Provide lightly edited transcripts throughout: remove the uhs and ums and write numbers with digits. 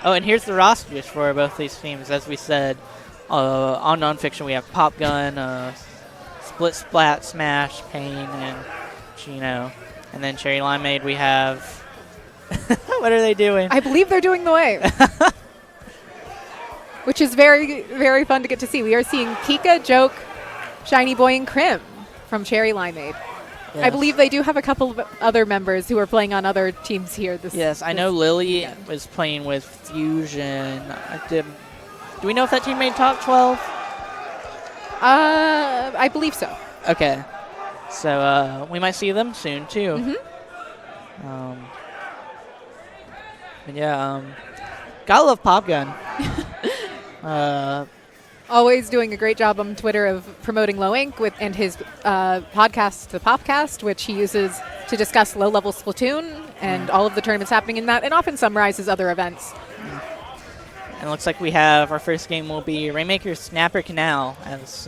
Oh, and here's the rosters for both these teams. As we said, on nonfiction we have Pop Gun, Split Splat, Smash, Pain, and Chino. And then Cherry Limeade we have... What are they doing? I believe they're doing the wave. Which is very, very fun to get to see. We are seeing Kika, Joke, Shiny Boy, and Krim from Cherry Limeade. Yes. I believe they do have a couple of other members who are playing on other teams here. Yes, I know Lily was playing with Fusion. Do we know if that team made top 12? I believe so. Okay. So we might see them soon, too. Gotta love Pop Gun. Always doing a great job on Twitter of promoting Low Ink and his podcast, The Popcast, which he uses to discuss low-level Splatoon and all of the tournaments happening in that, and often summarizes other events. And it looks like we have our first game will be Rainmaker Snapper Canal, as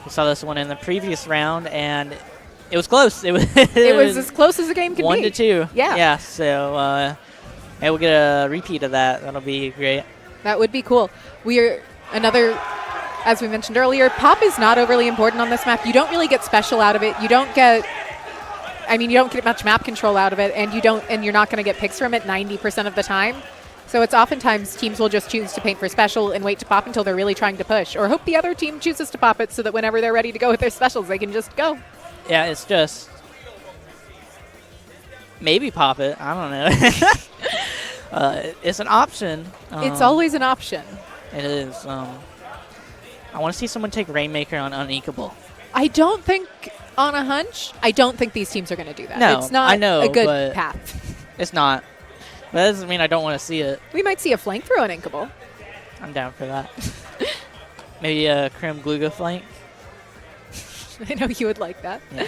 we saw this one in the previous round, and it was close. It was as close as a game could be. 1 to 2. Yeah. Yeah. So maybe we'll get a repeat of that. That'll be great. That would be cool. We are another, as we mentioned earlier, Pop is not overly important on this map. You don't really get special out of it. You don't get much map control out of it, and you're not going to get picks from it 90% of the time. So it's oftentimes teams will just choose to paint for special and wait to pop until they're really trying to push, or hope the other team chooses to pop it so that whenever they're ready to go with their specials, they can just go. Yeah, it's just maybe pop it. I don't know. It's an option. It's always an option. It is. I want to see someone take Rainmaker on Uninkable. I don't think, on a hunch, I don't think these teams are going to do that. No, it's not I know, a good path. It's not. But that doesn't mean I don't want to see it. We might see a flank throw on Inkable. I'm down for that. Maybe a Krim Gluga flank. I know you would like that. Yeah.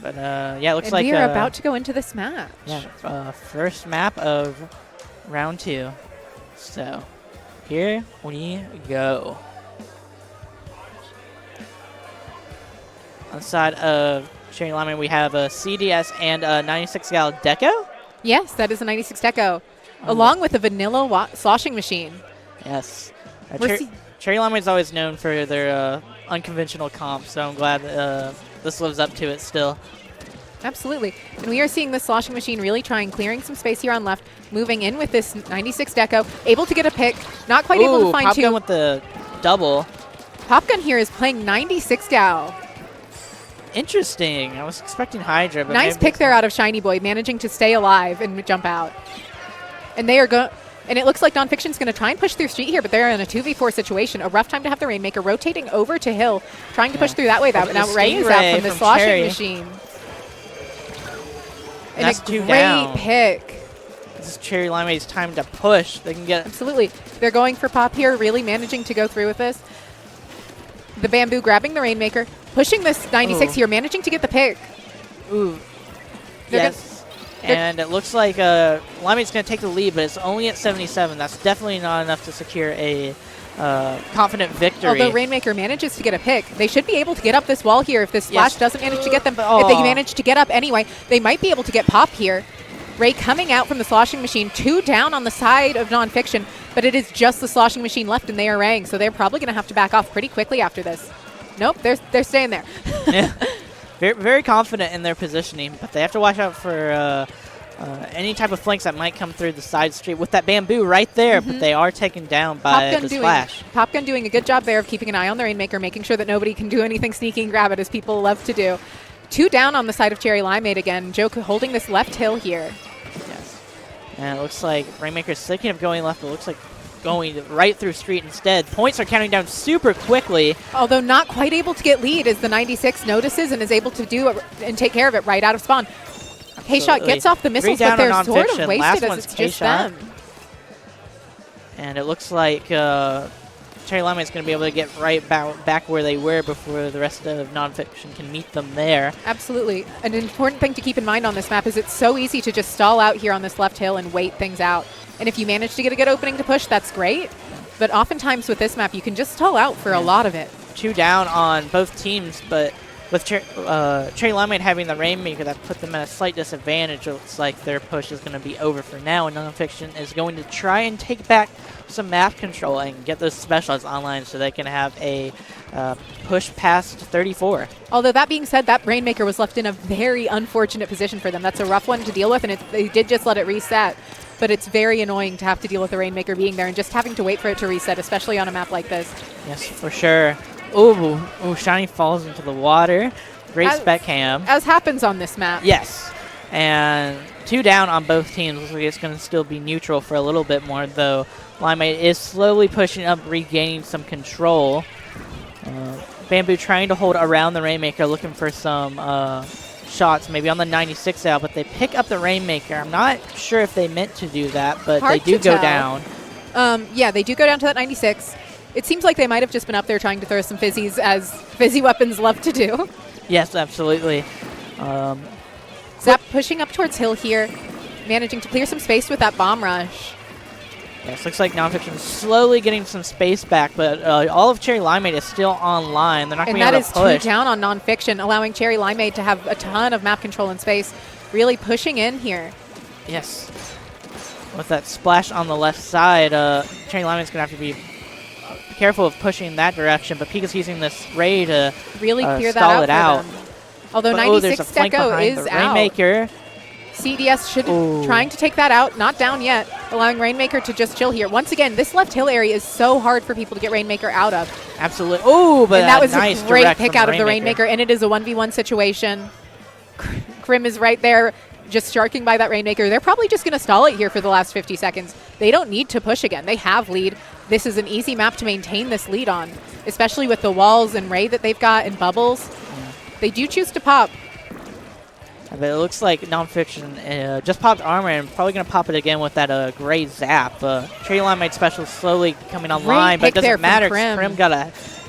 But, yeah, it looks and like... we are about to go into this match. Yeah, first map of round 2. So, here we go. On the side of Cherry Limeade, we have a CDS and a 96 gal Deco. Yes, that is a 96 Deco, along with a vanilla sloshing machine. Yes. Cherry Limeade is always known for their unconventional comp, so I'm glad this lives up to it still. Absolutely. And we are seeing this sloshing machine really trying, clearing some space here on left, moving in with this 96 Deco, able to get a pick, not quite able to find Pop two. Gun with the double. Pop Gun here is playing 96 gal. Interesting. I was expecting Hydra, but nice pick there out of Shiny Boy, managing to stay alive and jump out. And they are going. And it looks like Nonfiction's going to try and push through street here, but they're in a 2v4 situation. A rough time to have the Rainmaker rotating over to Hill, trying to push through that way. Now Ray is out from the sloshing machine. And that's a two great down. Pick. This is Cherry Limeade's time to push. They can get... Absolutely. They're going for Pop here, really managing to go through with this. The Bamboo grabbing the Rainmaker, pushing this 96 here, managing to get the pick. Ooh. Yes. And it looks like Limeade's going to take the lead, but it's only at 77. That's definitely not enough to secure a confident victory. Although Rainmaker manages to get a pick, they should be able to get up this wall here if this Splash doesn't manage to get them. But if they manage to get up anyway, they might be able to get Pop here. Ray coming out from the sloshing machine, 2 down on the side of Nonfiction, but it is just the sloshing machine left, and they are Raying, so they're probably going to have to back off pretty quickly after this. Nope, they're staying there. Yeah. Very, very confident in their positioning, but they have to watch out for any type of flanks that might come through the side street with that Bamboo right there, but they are taken down by the Splash. Pop Gun doing a good job there of keeping an eye on the Rainmaker, making sure that nobody can do anything sneaky and grab it, as people love to do. 2 down on the side of Cherry Limeade again. Joke holding this left hill here. Yes. And it looks like Rainmaker's thinking of going left, but it looks like going right through street instead. Points are counting down super quickly. Although not quite able to get lead, as the 96 notices and is able to do it and take care of it right out of spawn. K-Shot gets off the missiles, but they're sort of wasted as it's just them. And it looks like Cherry Limeade is going to be able to get right back where they were before the rest of Nonfiction can meet them there. Absolutely. An important thing to keep in mind on this map is it's so easy to just stall out here on this left hill and wait things out. And if you manage to get a good opening to push, that's great. But oftentimes with this map, you can just stall out for a lot of it. 2 down on both teams, but with Cherry Limeade having the Rainmaker, that put them at a slight disadvantage. It looks like their push is going to be over for now, and Nonfiction is going to try and take back some map control and get those specials online so they can have a push past 34. Although that being said, that Rainmaker was left in a very unfortunate position for them. That's a rough one to deal with, and they did just let it reset. But it's very annoying to have to deal with the Rainmaker being there and just having to wait for it to reset, especially on a map like this. Yes, for sure. Ooh, Shiny falls into the water. Great spec cam. As happens on this map. Yes. And 2 down on both teams. Looks like it's going to still be neutral for a little bit more, though. Limeade is slowly pushing up, regaining some control. Bamboo trying to hold around the Rainmaker, looking for some shots, maybe on the 96 out, but they pick up the Rainmaker. I'm not sure if they meant to do that, but Hard they do go tell. down. Yeah, they do go down to that 96. It seems like they might have just been up there trying to throw some fizzies, as fizzy weapons love to do. Yes, absolutely. Zap pushing up towards Hill here, managing to clear some space with that bomb rush. Yes, looks like Nonfiction is slowly getting some space back, but all of Cherry Limeade is still online. They're not going to be able to push. And that is 2 down on Nonfiction, allowing Cherry Limeade to have a ton of map control and space, really pushing in here. Yes. With that splash on the left side, Cherry Limeade's going to have to be careful of pushing that direction, but Pika's using this Ray to really clear stall that out. For them. Although but, 96 Deco is the out. Rainmaker. CDS should trying to take that out, not down yet, allowing Rainmaker to just chill here. Once again, this left hill area is so hard for people to get Rainmaker out of. Absolutely. Oh, but and that was nice a great direct pick from out of the Rainmaker, and it is a 1v1 situation. Krim is right there, just sharking by that Rainmaker. They're probably just going to stall it here for the last 50 seconds. They don't need to push again. They have lead. This is an easy map to maintain this lead on, especially with the walls and Ray that they've got and bubbles. Yeah. They do choose to pop. But it looks like Nonfiction just popped armor and probably going to pop it again with that gray zap. Cherry Limeade special slowly coming online, but it doesn't matter because Krim got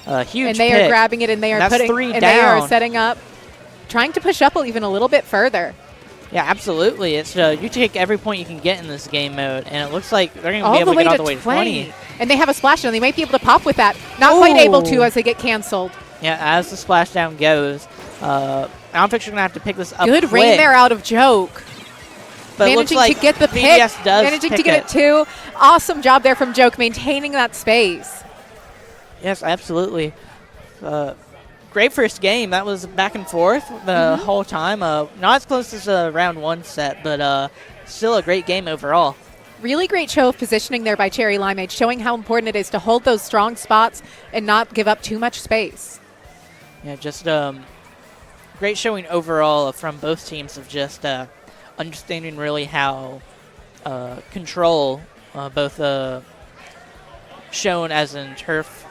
a huge and they pick. are grabbing it, and they are putting 3 and down. They are down. setting up, trying to push up even a little bit further. Yeah, absolutely. It's you take every point you can get in this game mode, and it looks like they're going to be able to get all the way to 20. And they have a splashdown. They might be able to pop with that. Not quite able to as they get canceled. Yeah, as the splashdown goes, Nonfiction going to have to pick this up Good quick. rain there out of Joke. But managing like to get the pick. Managing to get it too. Awesome job there from Joke, maintaining that space. Yes, absolutely. Great first game. That was back and forth the whole time. Not as close as a round 1 set, but still a great game overall. Really great show of positioning there by Cherry Limeade, showing how important it is to hold those strong spots and not give up too much space. Yeah, just great showing overall from both teams of just understanding really how control, both shown as in turf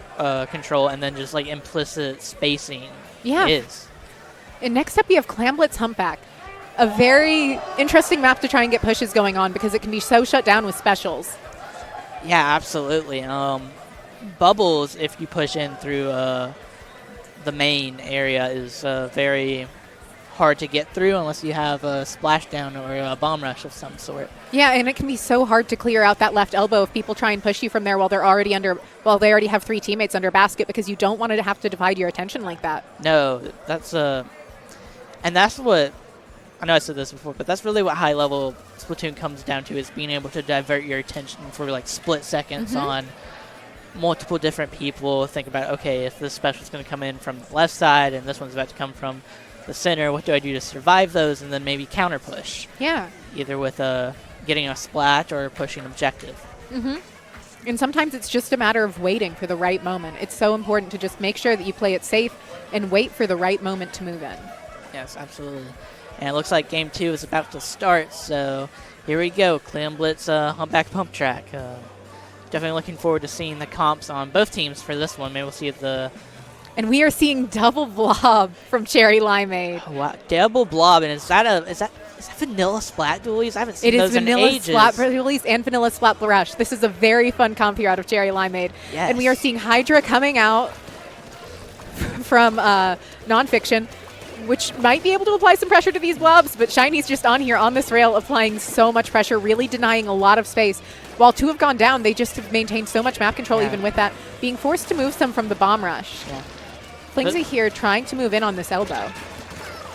control and then just like implicit spacing is. And next up we have Clamblitz Humpback. A very interesting map to try and get pushes going on because it can be so shut down with specials. Yeah, absolutely. Bubbles, if you push in through the main area, is very hard to get through unless you have a splashdown or a bomb rush of some sort. Yeah, and it can be so hard to clear out that left elbow if people try and push you from there while they're already they already have 3 teammates under basket, because you don't want to have to divide your attention like that. No, that's and that's what, I know I said this before, but that's really what high level Splatoon comes down to, is being able to divert your attention for like split seconds on multiple different people. Think about, okay, if this special is going to come in from the left side and this one's about to come from the center, what do I do to survive those, and then maybe counter push. Yeah. Either with getting a splat or pushing objective. And sometimes it's just a matter of waiting for the right moment. It's so important to just make sure that you play it safe and wait for the right moment to move in. Yes, absolutely. And it looks like game 2 is about to start, so here we go. Clamblitz Humpback Pump Track. Definitely looking forward to seeing the comps on both teams for this one. Maybe we'll see if And we are seeing double blob from Cherry Limeade. Oh, wow, double blob, and is that vanilla splat dualies? I haven't seen those in ages. It is vanilla splat dualies and vanilla splat rush. This is a very fun comp here out of Cherry Limeade. Yes. And we are seeing Hydra coming out from Nonfiction, which might be able to apply some pressure to these blobs, but Shiny's just on here on this rail applying so much pressure, really denying a lot of space. While 2 have gone down, they just have maintained so much map control even with that, being forced to move some from the bomb rush. Yeah. Flingza here trying to move in on this elbow.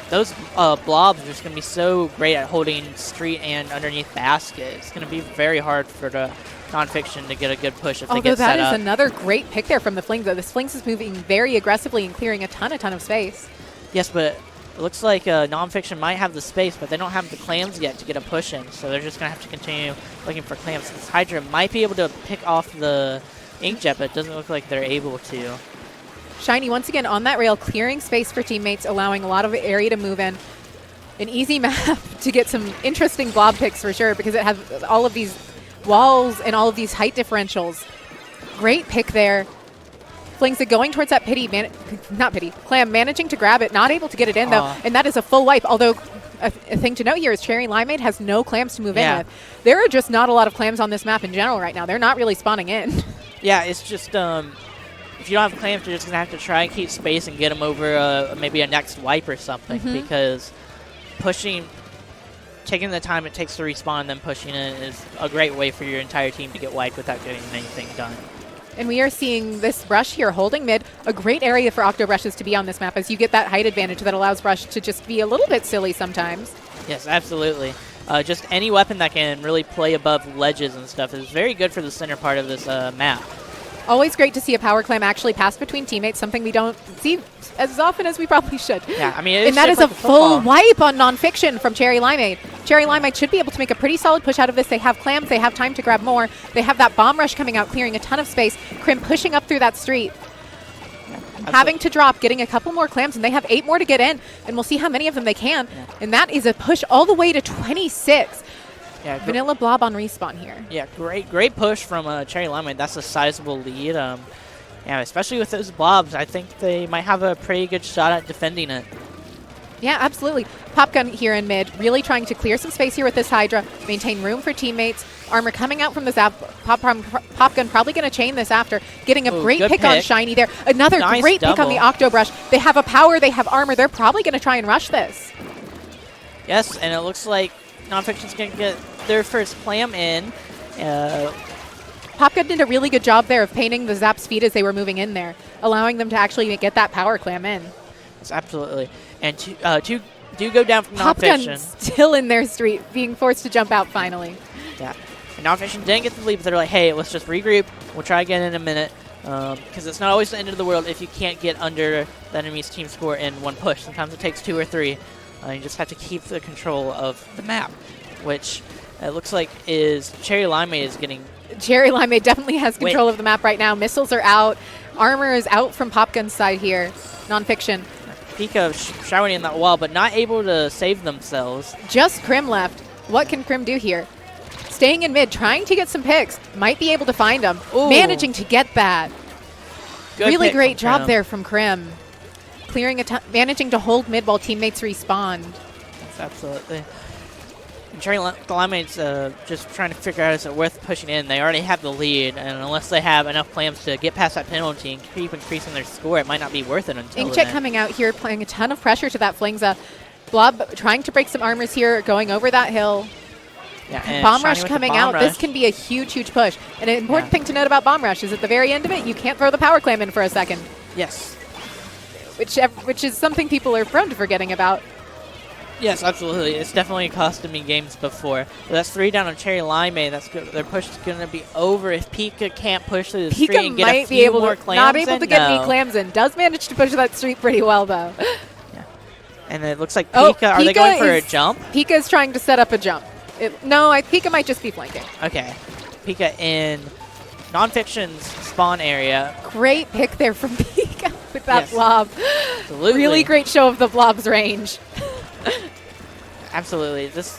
Those blobs are just going to be so great at holding street and underneath basket. It's going to be very hard for the nonfiction to get a good push if they get set up. Although that is another great pick there from the Flingza. This Flingza is moving very aggressively and clearing a ton of space. Yes, but it looks like nonfiction might have the space, but they don't have the clams yet to get a push in, so they're just going to have to continue looking for clams. This Hydra might be able to pick off the Inkjet, but it doesn't look like they're able to. Shiny once again on that rail, clearing space for teammates, allowing a lot of area to move in. An easy map to get some interesting blob picks for sure, because it has all of these walls and all of these height differentials. Great pick there. Flingza going towards that Clam managing to grab it, not able to get it in though, and that is a full wipe. Although a thing to note here is Cherry Limeade has no clams to move in with. There are just not a lot of clams on this map in general right now. They're not really spawning in. Yeah, it's just if you don't have clams, you're just gonna have to try and keep space and get them over maybe a next wipe or something, because taking the time it takes to respawn and then pushing it is a great way for your entire team to get wiped without getting anything done. And we are seeing this Brush here holding mid, a great area for Octo Brushes to be on this map, as you get that height advantage that allows Brush to just be a little bit silly sometimes. Yes, absolutely. Just any weapon that can really play above ledges and stuff is very good for the center part of this map. Always great to see a power clam actually pass between teammates, something we don't see as often as we probably should. Yeah, I mean, and that is a full wipe on nonfiction from Cherry Limeade. Cherry Limeade should be able to make a pretty solid push out of this. They have clams, they have time to grab more. They have that bomb rush coming out, clearing a ton of space. Crim pushing up through that street. Having to drop, getting a couple more clams, and they have 8 more to get in, and we'll see how many of them they can. Yeah. And that is a push all the way to 26. Yeah, Vanilla Blob on respawn here. Yeah, great push from Cherry Limeade. That's a sizable lead. Yeah, especially with those blobs, I think they might have a pretty good shot at defending it. Yeah, absolutely. Popgun here in mid, really trying to clear some space here with this Hydra, maintain room for teammates. Armor coming out from the Zap. Popgun probably going to chain this after, getting a great pick on Shiny there. Another great pick on the Octo Brush. They have a power, they have armor. They're probably going to try and rush this. Yes, and it looks like Nonfiction's going to get their first clam in. Popgun did a really good job there of painting the Zap's feet as they were moving in there, allowing them to actually get that power clam in. Yes, absolutely. And two do go down from Popgun Nonfiction. Still in their street, being forced to jump out finally. Yeah. And Nonfiction didn't get the lead, but they're like, hey, let's just regroup. We'll try again in a minute. Because it's not always the end of the world if you can't get under the enemy's team score in one push. Sometimes it takes 2 or 3. You just have to keep the control of the map, which it looks like is Cherry Limeade is getting. Cherry Limeade definitely has control of the map right now. Missiles are out. Armor is out from Popgun's side here. Nonfiction. Pika showering in that wall, but not able to save themselves. Just Crim left. What can Crim do here? Staying in mid, trying to get some picks. Might be able to find them. Ooh. Managing to get that. Good really great job there from Crim. Clearing managing to hold mid while teammates respawn. Yes, absolutely. And Cherry Limeade's just trying to figure out is it worth pushing in. They already have the lead, and unless they have enough clams to get past that penalty and keep increasing their score, it might not be worth it until Inkjet coming out here, playing a ton of pressure to that Flingza. Blob trying to break some armors here, going over that hill. Yeah, Bomb Rush coming out. This can be a huge push. And an important thing to note about Bomb Rush is at the very end of it, you can't throw the power clam in for a second. Yes. Which is something people are prone to forgetting about. Yes, absolutely. It's definitely costed me games before. But that's 3 down on Cherry Limeade. That's good. Their push is going to be over if Pika can't push through the street and get a few more clams in. Not able to get any clams in. Does manage to push that street pretty well, though. Yeah. And it looks like Pika, are they going for a jump? Pika is trying to set up a jump. Pika might just be flanking. Okay. Pika in Nonfiction's spawn area. Great pick there from Pika with that blob. Absolutely. Really great show of the blob's range. Absolutely. This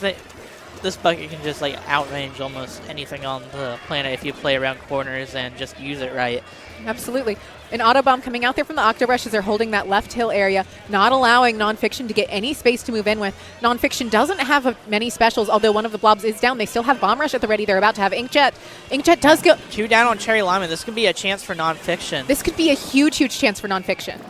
bucket can just like outrange almost anything on the planet if you play around corners and just use it right. Absolutely. An auto bomb coming out there from the Octobrush as they're holding that left hill area, not allowing Nonfiction to get any space to move in with. Nonfiction doesn't have many specials, although one of the blobs is down. They still have Bomb Rush at the ready. They're about to have Inkjet. Inkjet does go. 2 down on Cherry Limeade. This could be a chance for Nonfiction. This could be a huge chance for Nonfiction.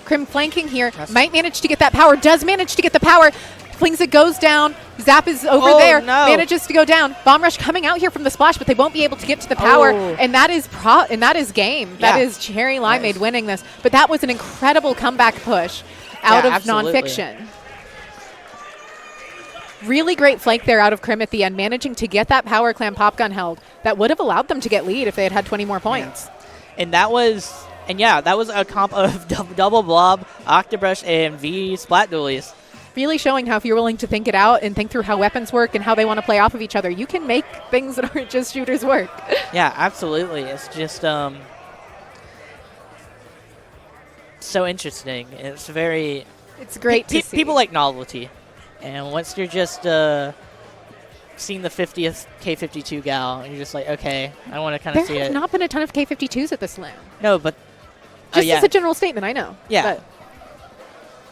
Crim flanking here, might manage to get that power, does manage to get the power. Flingza goes down. Zap is over Oh, there. no. Manages to go down. Bomb Rush coming out here from the splash, but they won't be able to get to the power. Oh. And that is game. Yeah. That is Cherry Limeade Nice. winning this. But that was an incredible comeback push out of absolutely. nonfiction. Really great flank there out of Krim at the end, managing to get that power clam pop gun held. That would have allowed them to get lead if they had had 20 more points. And that was a comp of double blob, Octobrush, and V Splat Dualies. Really showing how if you're willing to think it out and think through how weapons work and how they want to play off of each other, you can make things that aren't just shooters work. Yeah, absolutely. It's just so interesting. It's very... It's great to see. People like novelty. And once you're just seeing the 50th K52 gal, and you're just like, okay, I want to kind of see There it. have not been a ton of K52s at the Slam. No, but... Just yeah. as a general statement, I know. Yeah. But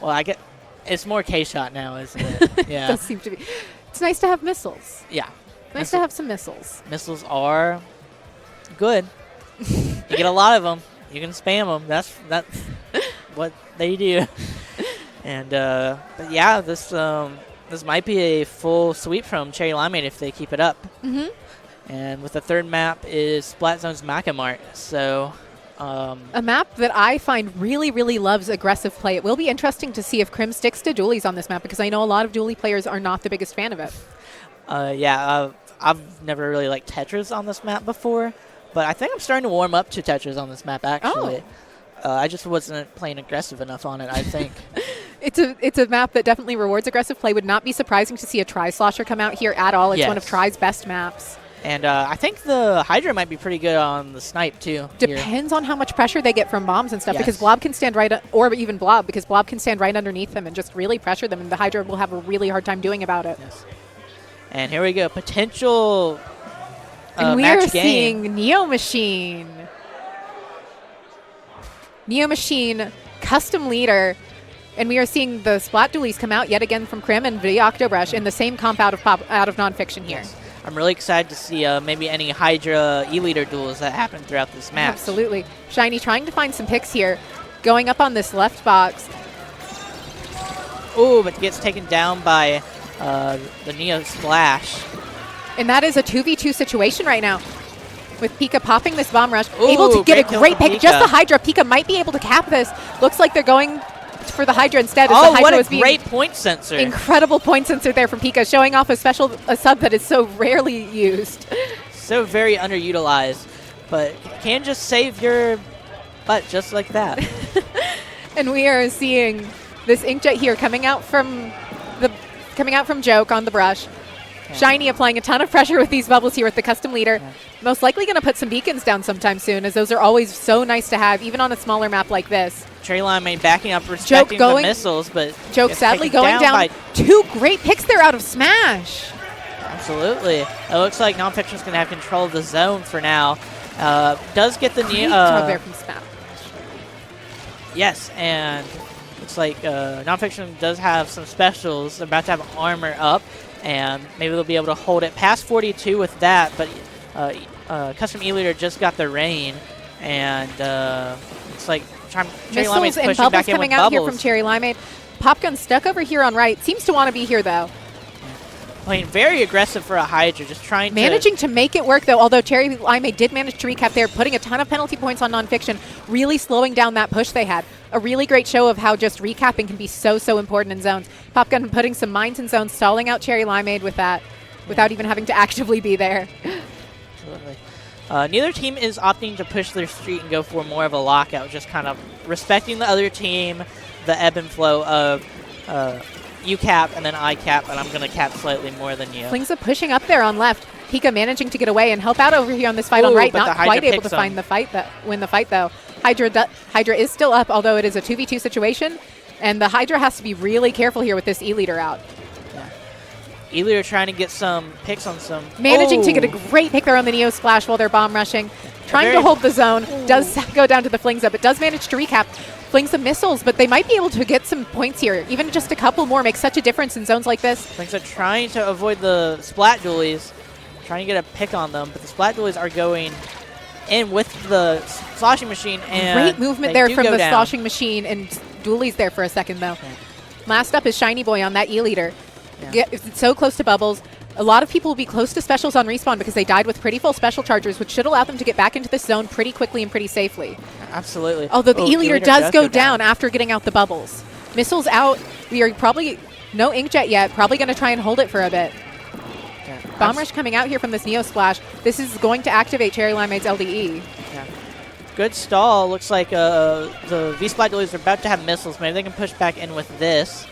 Well, I get... It's more K-shot now, isn't it? it Yeah. does seem to be. It's nice to have missiles. Yeah. Nice to have some missiles. Missiles are good. You get a lot of them. You can spam them. That's what they do. And but yeah, this might be a full sweep from Cherry Limeade if they keep it up. Mm-hmm. And with the third map is Splat Zone's Macamart. So a map that I find really, really loves aggressive play. It will be interesting to see if Krim sticks to dualies on this map because I know a lot of dualie players are not the biggest fan of it. I've never really liked Tetris on this map before, but I think I'm starting to warm up to Tetris on this map actually. I just wasn't playing aggressive enough on it, I think. It's a map that definitely rewards aggressive play. Would not be surprising to see a Tri-Slosher come out here at all. It's one of Tri's best maps. And I think the Hydra might be pretty good on the snipe, too. Depends on how much pressure they get from bombs and stuff, Yes. because Blob can stand right, or even Blob, because Blob can stand right underneath them and just really pressure them, and the Hydra will have a really hard time doing about it. Yes. And here we go. Potential and we match are game. seeing Neo Machine. Neo Machine, custom leader. And we are seeing the Splat Dualies come out yet again from Krim and the Octobrush in the same comp out of nonfiction here. Yes. I'm really excited to see maybe any Hydra E-Leader duels that happen throughout this match. Absolutely. Shiny trying to find some picks here. Going up on this left box. Ooh, but gets taken down by the Neo Splash. And that is a 2v2 situation right now. With Pika popping this bomb rush. Ooh, able to get a great kill from pick. Just Pika. the Hydra. Pika might be able to cap this. Looks like they're going for the Hydra instead. As the Oh, Hydra what a was being great point sensor. incredible point sensor there from Pika, showing off a sub that is so rarely used. So very underutilized, but can just save your butt just like that. And we are seeing this inkjet here coming out from Joke on the brush. Yeah. Shiny applying a ton of pressure with these bubbles here with the custom leader. Yeah. Most likely going to put some beacons down sometime soon, as those are always so nice to have, even on a smaller map like this. Cherry Limeade backing up, respecting the missiles, but Joke sadly going down. Two great picks there out of Smash. Absolutely. It looks like Nonfiction's going to have control of the zone for now. Does get the Great job there from Smash. Yes, and looks like Nonfiction does have some specials. They're about to have armor up, and maybe they'll be able to hold it past 42 with that, but Custom E-Leader just got the rain, and it's like Cherry Limeade's and pushing back in with coming out bubbles. here from Cherry Limeade. Popgun stuck over here on right. Seems to want to be here, though. Playing very aggressive for a Hydra, just trying Managing to make it work, though, although Cherry Limeade did manage to recap there, putting a ton of penalty points on Nonfiction, really slowing down that push they had. A really great show of how just recapping can be so, so important in zones. Popgun putting some mines in zones, stalling out Cherry Limeade with that, without even having to actively be there. Absolutely. Neither team is opting to push their street and go for more of a lockout, just kind of respecting the other team, the ebb and flow of you cap and then I cap, and I'm going to cap slightly more than you. Flingza pushing up there on left. Pika managing to get away and help out over here on this fight on right. Not quite able to find the fight, win the fight, though. Hydra is still up, although it is a 2v2 situation, and the Hydra has to be really careful here with this E-Leader out. E-Leader trying to get some picks on some. Managing to get a great pick there on the Neo Splash while they're bomb rushing. Trying to hold the zone. Does go down to the Flingza, but does manage to recap. Flingza missiles, but they might be able to get some points here. Even just a couple more makes such a difference in zones like this. Flingza trying to avoid the Splat Dualies. Trying to get a pick on them, but the Splat Dualies are going in with the sloshing machine. And great movement there from the sloshing machine, and Dualies there for a second, though. Last up is Shiny Boy on that E-Leader. It's so close to bubbles. A lot of people will be close to specials on respawn because they died with pretty full special chargers, which should allow them to get back into this zone pretty quickly and pretty safely. Absolutely. Although the E-Leader does go down after getting out the bubbles. Missiles out. We are probably no Inkjet yet. Probably going to try and hold it for a bit. Yeah. Bomb Rush coming out here from this Neo Splash. This is going to activate Cherry Limeade's LDE. Yeah. Good stall. Looks like the V-Splat duelies are about to have missiles. Maybe they can push back in with this.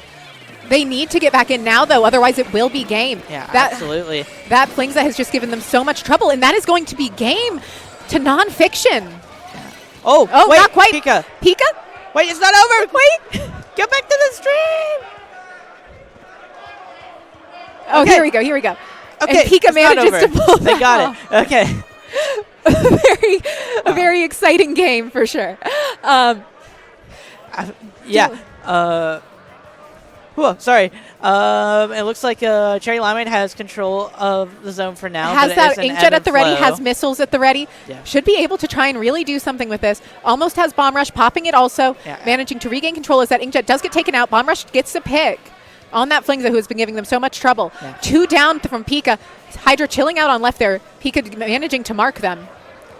They need to get back in now, though. Otherwise, it will be game. Yeah, absolutely. That Flingza has just given them so much trouble, and that is going to be game to nonfiction. Yeah. Oh, wait, not quite. Pika. Pika? Wait, it's not over. Wait. Get back to the stream. Oh, okay. Here we go. Okay, and Pika manages to pull They got it. Okay. a very exciting game for sure. Yeah. Whoa, sorry. It looks like Cherry Limeade has control of the zone for now. Has that Inkjet at the ready, has flow. missiles at the ready. Yeah. Should be able to try and really do something with this. Almost has Bomb Rush, popping it also. Yeah. Managing to regain control as that Inkjet does get taken out. Bomb Rush gets the pick on that Flingza, who has been giving them so much trouble. Yeah. 2 down from Pika. Hydra chilling out on left there. Pika managing to mark them.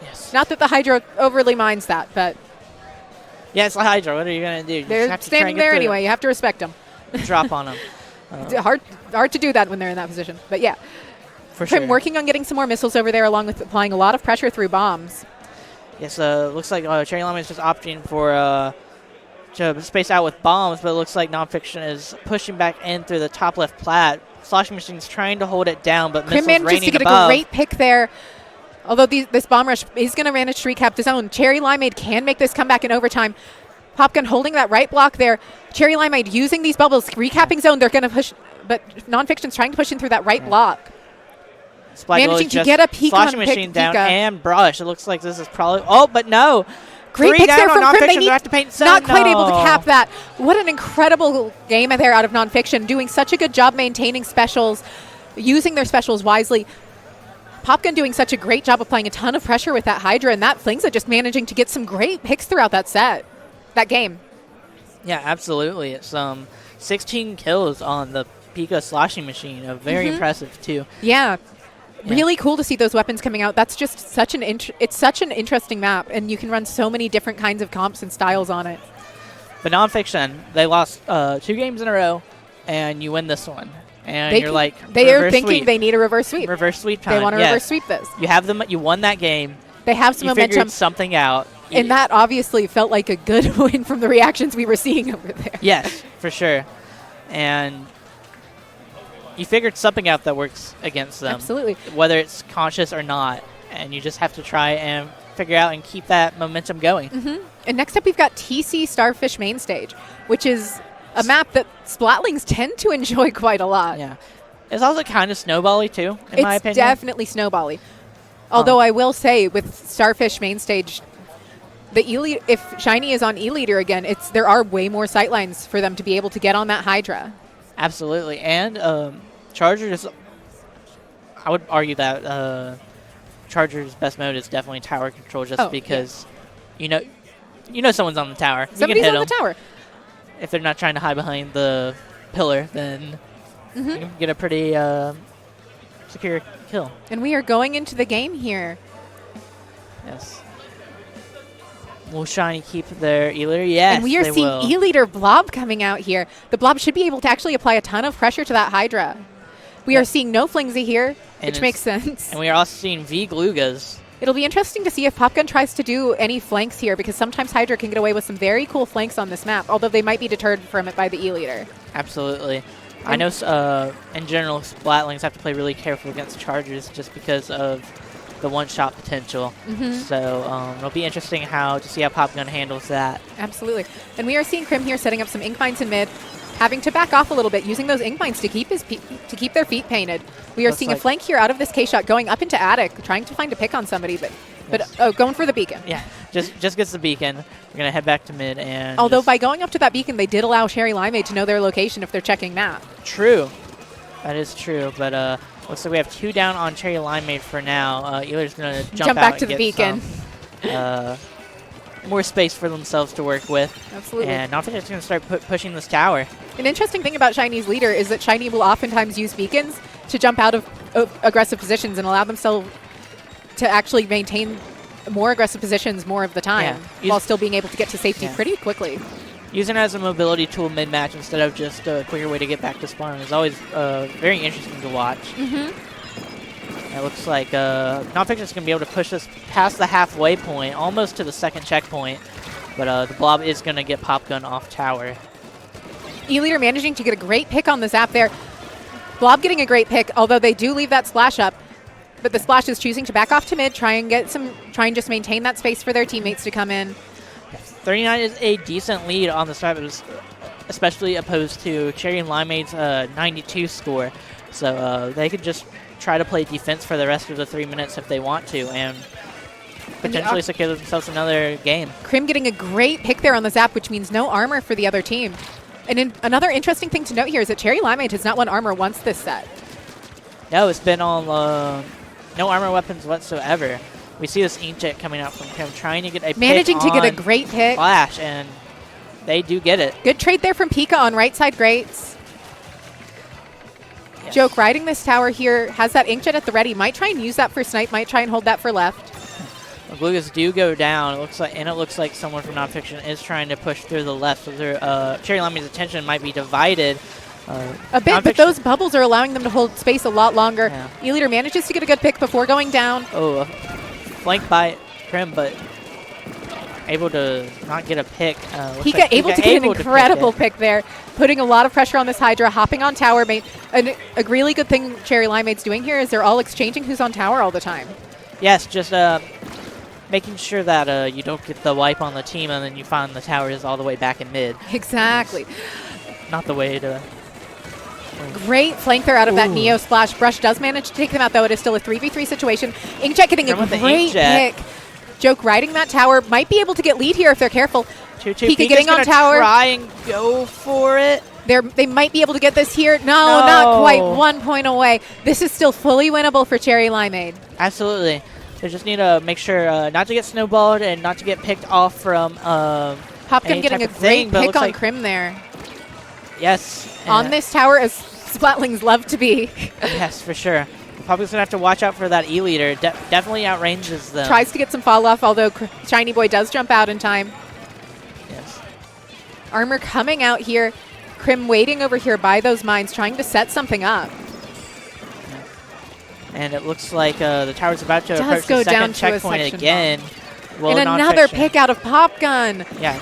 Yes. Not that the Hydra overly minds that, but Yeah, it's the Hydra. What are you going to do? You they're have to try standing and get there the anyway. You have to respect them. Drop on them. Hard to do that when they're in that position. But yeah, For Prim sure. working on getting some more missiles over there, along with applying a lot of pressure through bombs. Yes, looks like Cherry Limeade is just opting for to space out with bombs, but it looks like Nonfiction is pushing back in through the top left plat. Sloshing Machine's trying to hold it down, but Prim missiles manages raining to get above. a great pick there. Although this Bomb Rush is going to manage to recap the zone. Cherry Limeade can make this comeback in overtime. Popgun holding that right block there. Cherry Limeade using these bubbles, recapping zone. They're going to push, but Nonfiction's trying to push in through that right block. Managing to get a peek on Sloshing Machine down Pika. and brush. It looks like this is probably. Oh, but no. Great 3 picks down there on from Prim. They Nonfiction. need They have to paint zone. not quite able to No. cap that. What an incredible game there out of Nonfiction, doing such a good job maintaining specials, using their specials wisely. Popgun doing such a great job applying a ton of pressure with that Hydra, and that Flingza just managing to get some great picks throughout that game. Yeah, absolutely. It's 16 kills on the Pika Sloshing Machine. Very impressive, too. Yeah. Yeah. Really cool to see those weapons coming out. That's just such an it's such an interesting map, and you can run so many different kinds of comps and styles on it. But Nonfiction, they lost 2 games in a row, and you win this one. And you're like, they are reverse thinking sweep. they need a reverse sweep. Reverse sweep time. They want to yes. reverse sweep this. You have them. You won that game. They have some you momentum. figured something out. And that obviously felt like a good win from the reactions we were seeing over there. Yes, for sure. And you figured something out that works against them. Absolutely. Whether it's conscious or not. And you just have to try and figure out and keep that momentum going. And next up, we've got TC Starfish Main Stage, which is a map that Splatlings tend to enjoy quite a lot. Yeah. It's also kind of snowbally, too, in my opinion. It's definitely snowbally. Although I will say, with Starfish Main Stage, if Shiny is on E-Leader again, there are way more sightlines for them to be able to get on that Hydra. Absolutely. And Chargers, I would argue that Chargers' best mode is definitely tower control just because, you know someone's on the tower. Somebody's you can hit on the tower. If they're not trying to hide behind the pillar, then you can get a pretty secure kill. And we are going into the game here. Yes. Will Shiny keep their E-Leader? Yes, and we are seeing E-Leader Blob coming out here. The Blob should be able to actually apply a ton of pressure to that Hydra. We are seeing no Flingzy here, which makes sense. And we are also seeing V-Glugas. It'll be interesting to see if Popgun tries to do any flanks here, because sometimes Hydra can get away with some very cool flanks on this map, although they might be deterred from it by the E-Leader. Absolutely. I know in general, Splatlings have to play really careful against Chargers just because of the one-shot potential. So it'll be interesting to see how Popgun handles that. Absolutely. And we are seeing Krim here setting up some ink mines in mid, having to back off a little bit, using those ink mines to keep their feet painted. We are seeing a flank here out of this K-shot, going up into attic, trying to find a pick on somebody, but going for the beacon. Yeah, just gets the beacon. We're going to head back to mid. And although by going up to that beacon, they did allow Cherry Limeade to know their location if they're checking map. True. That is true, but looks like we have 2 down on Cherry Limeade for now. Ealer's going to jump out back to and the get beacon. more space for themselves to work with. Absolutely. And nonfiction's going to start pushing this tower. An interesting thing about Shiny's leader is that Shiny will oftentimes use beacons to jump out of aggressive positions and allow themselves to actually maintain more aggressive positions more of the time while still being able to get to safety pretty quickly. Using it as a mobility tool mid-match instead of just a quicker way to get back to spawn is always very interesting to watch. It looks like nonfiction's going to be able to push this past the halfway point, almost to the second checkpoint, but the blob is going to get Pop Gun off tower. E-Leader managing to get a great pick on the zap there. Blob getting a great pick, although they do leave that splash up. But the splash is choosing to back off to mid, try and just maintain that space for their teammates to come in. 39 is a decent lead on the start, especially opposed to Cherry and Limeade's 92 score. So they could just try to play defense for the rest of the 3 minutes if they want to, and potentially secure themselves another game. Krim getting a great pick there on the zap, which means no armor for the other team. And another interesting thing to note here is that Cherry Limeade has not won armor once this set. No, it's been all no armor weapons whatsoever. We see this Inkjet coming out from Krim trying to get a managing pick to get a great pick. Flash, and they do get it. Good trade there from Pika on right side greats. Yes. Joke riding this tower here, has that Inkjet at the ready, might try and use that for snipe, might try and hold that for left. Glugas do go down. It looks like someone from nonfiction is trying to push through the left. So Cherry Limeade's attention might be divided. A bit, but those bubbles are allowing them to hold space a lot longer. Yeah. E-Leader manages to get a good pick before going down. Oh, flanked by Krim, but able to not get a pick. Pika able to get an incredible pick there, putting a lot of pressure on this Hydra, hopping on tower. A really good thing Cherry Limeade's doing here is they're all exchanging who's on tower all the time. Yes, just making sure that you don't get the wipe on the team and then you find the tower is all the way back in mid. Exactly. Not the way to... Great flank there out of that Neo Splash. Brush does manage to take them out, though. It is still a 3v3 situation. Inkjet getting a great pick. Joke riding that tower. Might be able to get lead here if they're careful. Pika getting on tower. Try and go for it. They might be able to get this here. No, not quite. 1 point away. This is still fully winnable for Cherry Limeade. Absolutely. They just need to make sure not to get snowballed and not to get picked off from Popgun getting a great pick on Krim there. Yes. On this tower, as Splatlings love to be. Yes, for sure. Popgun's going to have to watch out for that E-Leader. Definitely outranges them. Tries to get some fall off, although Shiny Boy does jump out in time. Yes. Armor coming out here. Krim waiting over here by those mines, trying to set something up. Yeah. And it looks like the tower's about to approach the second checkpoint again. And another pick out of Popgun. Yeah.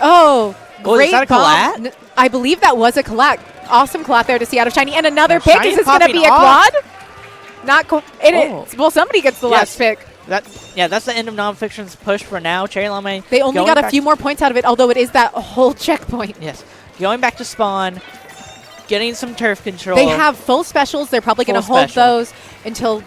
Oh, great is that a collat? I believe that was a collat. Awesome collat there to see out of Shiny. And another pick. Shiny is this going to be a quad? Not quite. Well, somebody gets the last pick. That's the end of nonfiction's push for now. Cherry Limeade. They only got a few more points out of it, although it is that whole checkpoint. Yes. Going back to spawn, getting some turf control. They have full specials. They're probably going to hold those until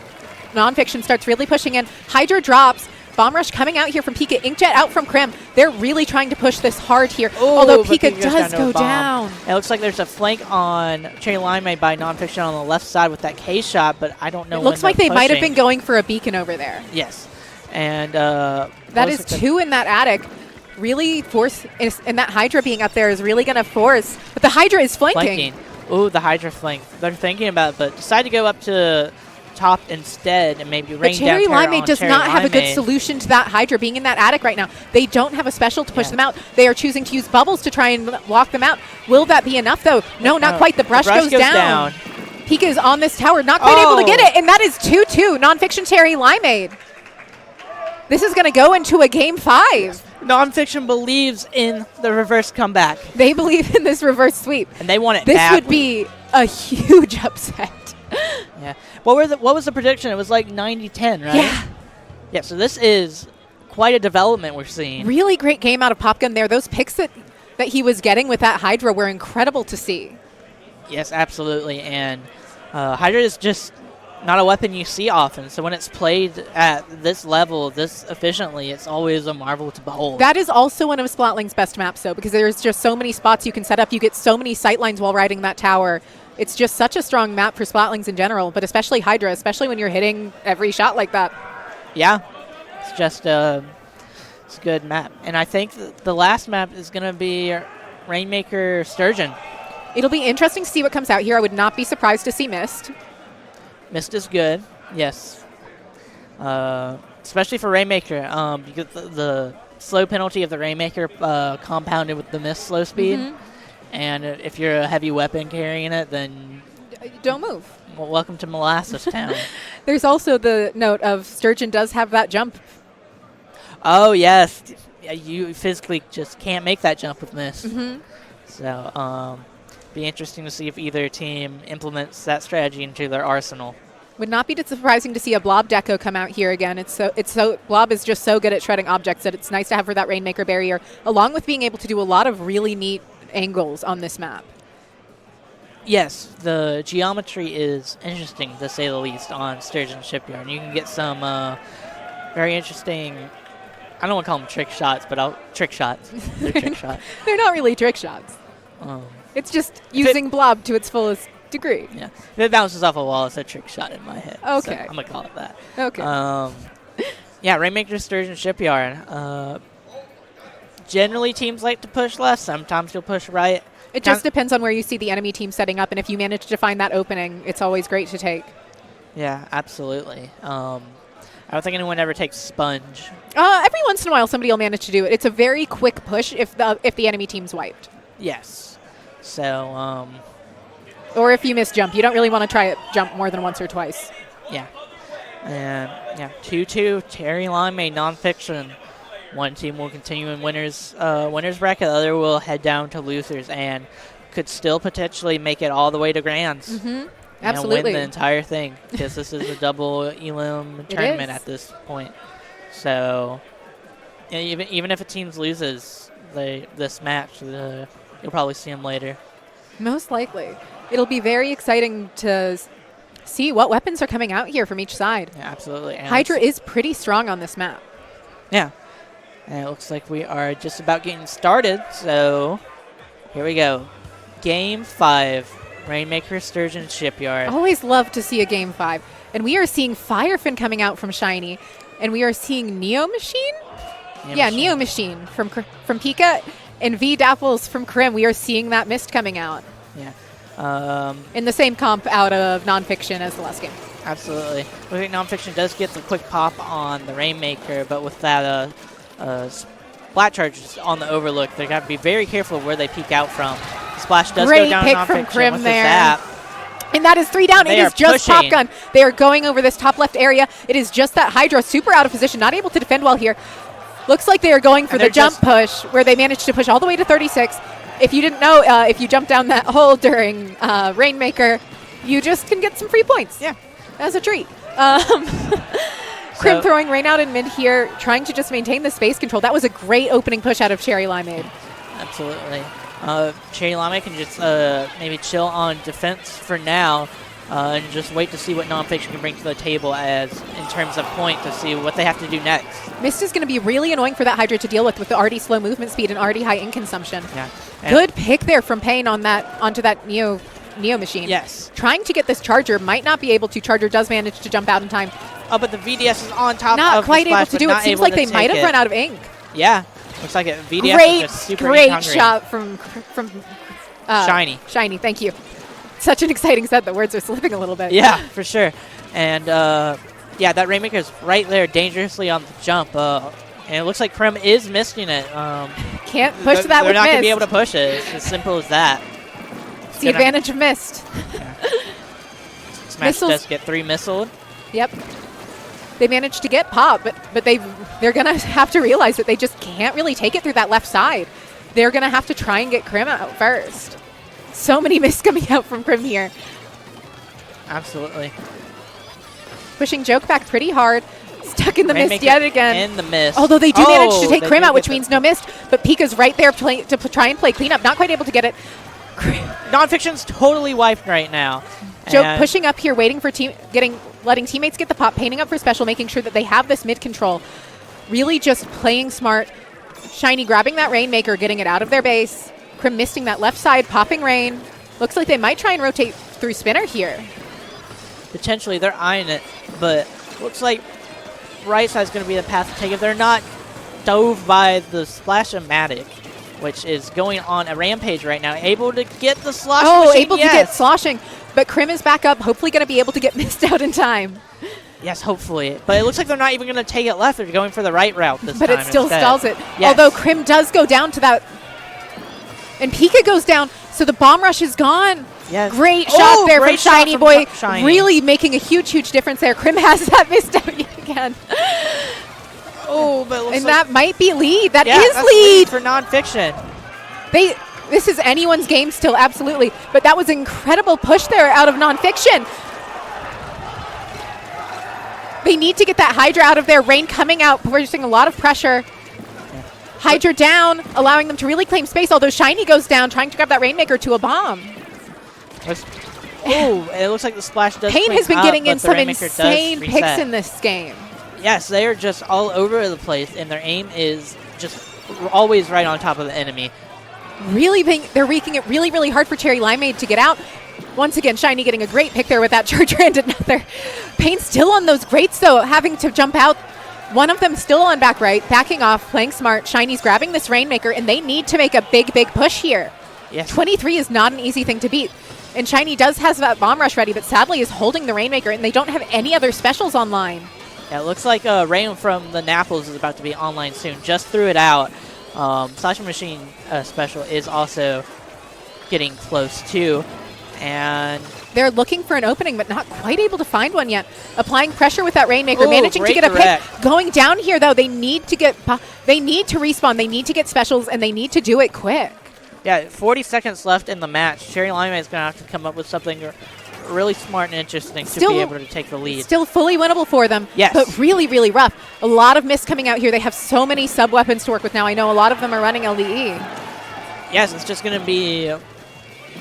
nonfiction starts really pushing in. Hydra drops. Bomb Rush coming out here from Pika. Inkjet out from Krim. They're really trying to push this hard here, although Pika does go down. It looks like there's a flank on Cherry Limeade by nonfiction on the left side with that K shot, but I don't know. It looks like they might have been going for a beacon over there. Yes. And that is two in that attic. Really force, and that Hydra being up there is really going to force. But the Hydra is flanking. Ooh, the Hydra flank. They're thinking about it, but decide to go up to top instead and maybe rain down Cherry Limeade does not have a good Limeade. Solution to that Hydra being in that attic right now. They don't have a special to push them out. They are choosing to use bubbles to try and walk them out. Will that be enough, though? No, not quite. The brush goes down. Pika is on this tower, not quite able to get it, and that is 2-2. Nonfiction Cherry Limeade. This is going to go into a game 5. Nonfiction believes in the reverse comeback. They believe in this reverse sweep. And they want it This badly. would be a huge upset. Yeah. What was the prediction? It was like 90-10, right? Yeah. Yeah, so this is quite a development we're seeing. Really great game out of Popgun there. Those picks that he was getting with that Hydra were incredible to see. Yes, absolutely. And Hydra is just not a weapon you see often. So when it's played at this level, this efficiently, it's always a marvel to behold. That is also one of Splatling's best maps, though, because there's just so many spots you can set up. You get so many sightlines while riding that tower. It's just such a strong map for Splatlings in general, but especially Hydra, especially when you're hitting every shot like that. Yeah. It's just It's a good map. And I think the last map is going to be Rainmaker Sturgeon. It'll be interesting to see what comes out here. I would not be surprised to see Mist. Mist is good, yes. Especially for Rainmaker, because the slow penalty of the Rainmaker compounded with the Mist slow speed. Mm-hmm. And if you're a heavy weapon carrying it, then don't move. Well, welcome to Molasses Town. There's also the note of Sturgeon does have that jump. Oh, yes. You physically just can't make that jump with Mist. Mm-hmm. So, be interesting to see if either team implements that strategy into their arsenal. Would not be surprising to see a Blob deco come out here again. Blob is just so good at shredding objects that it's nice to have for that Rainmaker barrier, along with being able to do a lot of really neat angles on this map. Yes, the geometry is interesting, to say the least, on Sturgeon Shipyard. You can get some very interesting, I don't want to call them trick shots, but trick shots. They're trick shots. They're not really trick shots. It's just using Blob to its fullest degree. Yeah. If it bounces off a wall, it's a trick shot in my head. Okay. So I'm going to call it that. Okay. Yeah, Rainmaker Sturgeon Shipyard. Generally, teams like to push left. Sometimes you'll push right. It just depends on where you see the enemy team setting up, and if you manage to find that opening, it's always great to take. Yeah, absolutely. I don't think anyone ever takes Sponge. Every once in a while, somebody will manage to do it. It's a very quick push if the enemy team's wiped. Yes. So, or if you miss jump. You don't really want to try it jump more than once or twice. Yeah. And, 2-2, Cherry Limeade, nonfiction. One team will continue in winners bracket. The other will head down to losers and could still potentially make it all the way to grands. Mm-hmm. Absolutely. And win the entire thing, because this is a double elim tournament at this point. So, even if a team loses this match, you'll probably see them later. Most likely. It'll be very exciting to see what weapons are coming out here from each side. Yeah, absolutely. And Hydra is pretty strong on this map. Yeah. And it looks like we are just about getting started, so here we go. Game 5, Rainmaker Sturgeon Shipyard. Always love to see a Game 5. And we are seeing Firefin coming out from Shiny, and we are seeing Neo Machine? Neo Machine from Pika, and V Dapples from Krim. We are seeing that Mist coming out. Yeah. In the same comp out of nonfiction as the last game. Absolutely. I think nonfiction does get the quick pop on the Rainmaker, but with that Splat Charges on the Overlook, they got to be very careful where they peek out from. The splash does go down pick nonfiction from Krim with there. the zap. And that is 3 down. It is just pushing. Top Gun. They are going over this top left area. It is just that Hydra super out of position, not able to defend well here. Looks like they are going for the jump push, where they managed to push all the way to 36. If you didn't know, if you jump down that hole during Rainmaker, you just can get some free points. Yeah. As a treat. Krim throwing Rain out in mid here, trying to just maintain the space control. That was a great opening push out of Cherry Limeade. Absolutely. Cherry Limeade can just maybe chill on defense for now and just wait to see what nonfiction can bring to the table as in terms of point to see what they have to do next. Mist is going to be really annoying for that Hydra to deal with the already slow movement speed and already high ink consumption. Yeah. Good pick there from Payne on onto that Neo Machine. Yes. Trying to get this Charger, might not be able to. Charger does manage to jump out in time. Oh, but the VDS is on top not of quite the splash, able to do it. Seems like they might have run out of ink. Yeah. Looks like it. VDS is just super great hungry. shot from Shiny. Shiny, thank you. Such an exciting set. The words are slipping a little bit. Yeah, for sure. And, yeah, that Rainmaker is right there dangerously on the jump. And it looks like Krim is missing it. Can't push that with Mist. They're not going to be able to push it. It's as simple as that. It's the advantage of Mist. Yeah. Smash does get 3 missiled. Yep. They managed to get Pop, but they're going to have to realize that they just can't really take it through that left side. They're going to have to try and get Krim out first. So many Mists coming out from Krim here. Absolutely. Pushing Joke back pretty hard. Stuck in the Mist yet again. In the Mist. Although they do manage to take Krim out, which means no Mist. But Pika's right there to try and play cleanup. Not quite able to get it. Nonfiction's totally wiped right now. Joke pushing up here, waiting for letting teammates get the pop, painting up for special, making sure that they have this mid control. Really just playing smart. Shiny grabbing that Rainmaker, getting it out of their base. Krim misting that left side, popping Rain. Looks like they might try and rotate through Spinner here. Potentially, they're eyeing it, but looks like right side's going to be the path to take. If they're not stove by the Splash-O-Matic, which is going on a rampage right now. Able to get the sloshing Oh, machine, able to get sloshing. But Krim is back up, hopefully going to be able to get missed out in time. Yes, hopefully. But it looks like they're not even going to take it left. They're going for the right route this but time it still instead. stalls it. Yes. Although Krim does go down to that. And Pika goes down, so the bomb rush is gone. Yes. Great shot there from great shot Shiny from Boy. Shiny. Really making a huge, huge difference there. Krim has that missed out yet again. Oh, but it looks And like that might be lead. That yeah, is that's lead. for nonfiction. This is anyone's game still, absolutely. But that was an incredible push there out of nonfiction. They need to get that Hydra out of there. Rain coming out, producing a lot of pressure. Hydra down, allowing them to really claim space, although Shiny goes down, trying to grab that Rainmaker to a bomb. Oh, it looks like the Splash does Pain clean has been up, getting but in the some Rainmaker does insane picks reset. in this game. Yes, they are just all over the place, and their aim is just always right on top of the enemy. They're making it really, really hard for Cherry Limeade to get out. Once again, Shiny getting a great pick there with that Charger and another. Pain still on those grates, though, having to jump out. One of them still on back right, backing off, playing smart. Shiny's grabbing this Rainmaker, and they need to make a big, big push here. Yes. 23 is not an easy thing to beat. And Shiny does has that Bomb Rush ready, but sadly is holding the Rainmaker, and they don't have any other specials online. Yeah, it looks like Rain from the Napples is about to be online soon. Just threw it out. Slashing Machine special is also getting close, too. And they're looking for an opening, but not quite able to find one yet. Applying pressure with that Rainmaker, Ooh, managing to great get a direct. pick. Going down here, though, they need to respawn. They need to get specials, and they need to do it quick. yeah, 40 seconds left in the match. Cherry Limeade is going to have to come up with something really smart and interesting to be able to take the lead. Still fully winnable for them, Yes. but really, really rough. A lot of miss coming out here. They have so many sub-weapons to work with now. I know a lot of them are running LDE. Yes, it's just going to be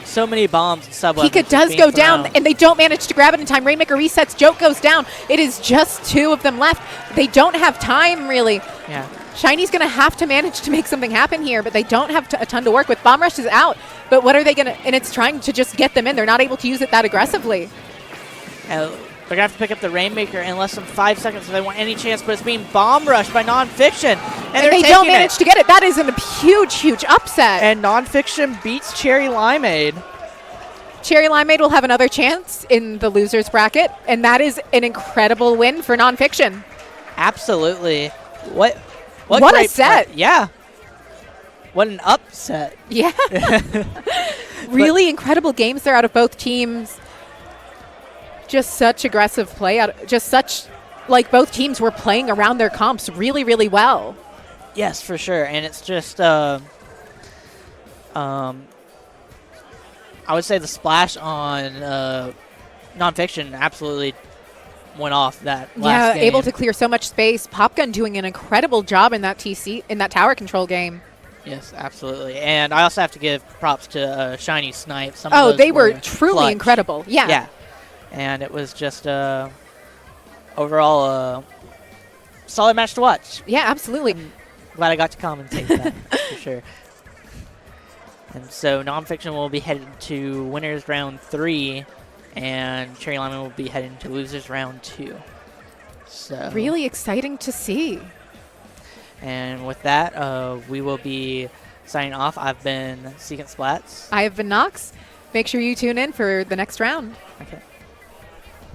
so many bombs and sub-weapons. Pika does go down, and they don't manage to grab it in time. Rainmaker resets. Joke goes down. It is just two of them left. They don't have time, really. Yeah. Shiny's going to have to manage to make something happen here, but they don't have a ton to work with. Bomb Rush is out, but what are they going to... And it's trying to just get them in. They're not able to use it that aggressively. They're going to have to pick up the Rainmaker in less than 5 seconds if they want any chance, but it's being bomb rushed by Nonfiction. And they don't manage to get it. That is a huge, huge upset. And Nonfiction beats Cherry Limeade. Cherry Limeade will have another chance in the losers bracket, and that is an incredible win for Nonfiction. Absolutely. What a set. Yeah. What an upset. Yeah. Really incredible games there out of both teams. Just such aggressive play. Like both teams were playing around their comps really, really well. Yes, for sure. And it's just, I would say the splash on Nonfiction absolutely went off that last game. Able to clear so much space. Popgun doing an incredible job in that tower control game. Yes, absolutely. And I also have to give props to Shiny Snipe. They were truly clutch. incredible. Yeah. Yeah. And it was just overall solid match to watch. Yeah, absolutely. I'm glad I got to commentate that for sure. And so Nonfiction will be headed to winners round 3, and Cherry Limeade will be heading to losers round 2. So really exciting to see. And with that, we will be signing off. I've been Secant Splats. I have been Nox. Make sure you tune in for the next round. Okay.